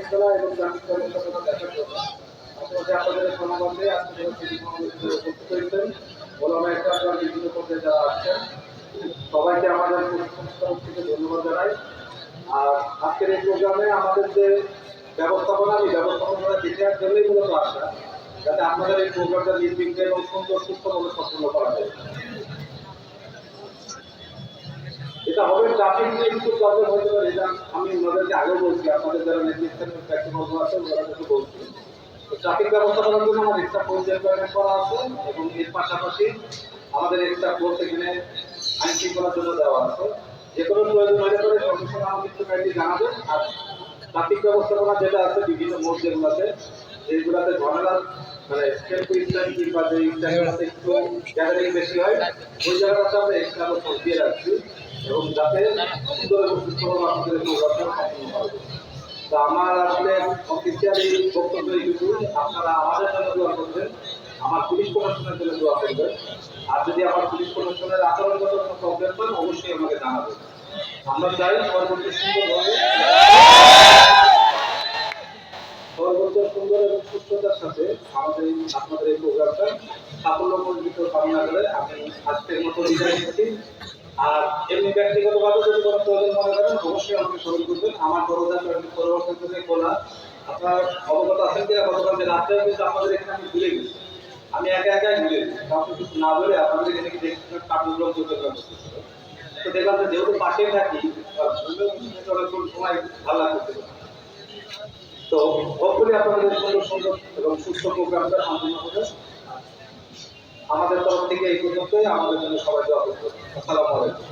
শৃঙ্খলা এবং ট্রাফিক ব্যবস্থাপনা দেখার জন্য আসলে আপনাদের সমাবেশে আজকে উপস্থিত হয়েছেন ওলামা একরাম বিভিন্ন পর্যায়ে যারা আসছেন সবাইকে আমাদের তরফ থেকে ধন্যবাদ জানাই। আর আজকের এই প্রোগ্রামে আমাদের যে ব্যবস্থাপনা এই ব্যবস্থাপনা দেখার জন্যই মূলত আসা, যাতে আপনাদের এই প্রোগ্রামটা নির্বিঘ্নে এবং সুন্দর সুস্থভাবে সম্পূর্ণ করা যায়। এটা হবে ট্রাফিক নিয়ে একটু প্রবলেম হতে পারে, এটা আমি ওনাদেরকে আগেও বলছি, আপনাদের যারা নেতৃত্বের ব্যক্তিবর্গ আছে ওনাদেরকে বলছি। ট্রাফিক ব্যবস্থাপনার জন্য আমার এক্সট্রা ফোর্স ডেপ্লয়মেন্ট করা আছে এবং এর পাশাপাশি আমাদের এক্সট্রা ফোর্স এখানে আইন শৃঙ্খলার জন্য দেওয়া আছে। যে কোনো প্রয়োজন হলে পরে সঙ্গে সঙ্গে আমাকে একটু কাইন্ডলি জানাবেন। আর ট্রাফিক ব্যবস্থাপনা যেটা আছে বিভিন্ন মোড় যেগুলোতে যেগুলোতে ঝামেলা মানে সেলফ ইনস্ট্যান্ট কিংবা যে ইনস্ট্যান্টগুলোতে একটু গ্যাদারিং বেশি হয় ওই জায়গাটাতে আমরা এক্সট্রা ফোর্স দিয়ে রাখছি এবং যাতে সুন্দর এবং সুস্থভাবে আপনাদের প্রোগ্রামটা সম্পূর্ণ করা যায়। তো আমার আসলে অফিসিয়ালি বক্তব্য এইটুকু, আপনারা আমাদের জন্য দোয়া করবেন, আমার পুলিশ প্রশাসনের জন্য দোয়া করবেন। আর যদি আমার পুলিশ প্রশাসনের আচরণগত কোনো প্রবলেম পান অবশ্যই আমাকে জানাবেন। আমরা চাই সর্বোচ্চ সুন্দর এবং সুস্থতার সাথে আমাদের আপনাদের এই প্রোগ্রামটা সাফল্যমণ্ডিত কামনা করে আমি আজকের মতো বিদায় নিচ্ছি। আর এমনি ব্যক্তিগতভাবে যদি কোনো প্রয়োজন মনে করেন অবশ্যই আমাকে স্মরণ করবেন। আমার দরজা পরিবর্তন থেকে খোলা। আপনার অবগত আছেন কিনা গতকাল যে রাত্রেও কিন্তু আমাদের এখানে আমি ভুলে গেছি, আমি একা একাই ভুলে গেছি, কাউকে কিছু না বলে আপনাদের এখানে কি দেখছিলাম কার্টুনগুলো যোগাযোগ করতেছিল। তো দেখলাম যে যেহেতু পাশে থাকি কোন সময় ভালো লাগতে পারে। তো হopefully আপনাদের সুন্দর সুন্দর এবং সুস্থ প্রোগ্রামটা সম্পূর্ণ হবে। আমাদের তরফ থেকে এই পর্যন্তই, আমাদের জন্য সবাই দোয়া করবেন। আসসালামু আলাইকুম।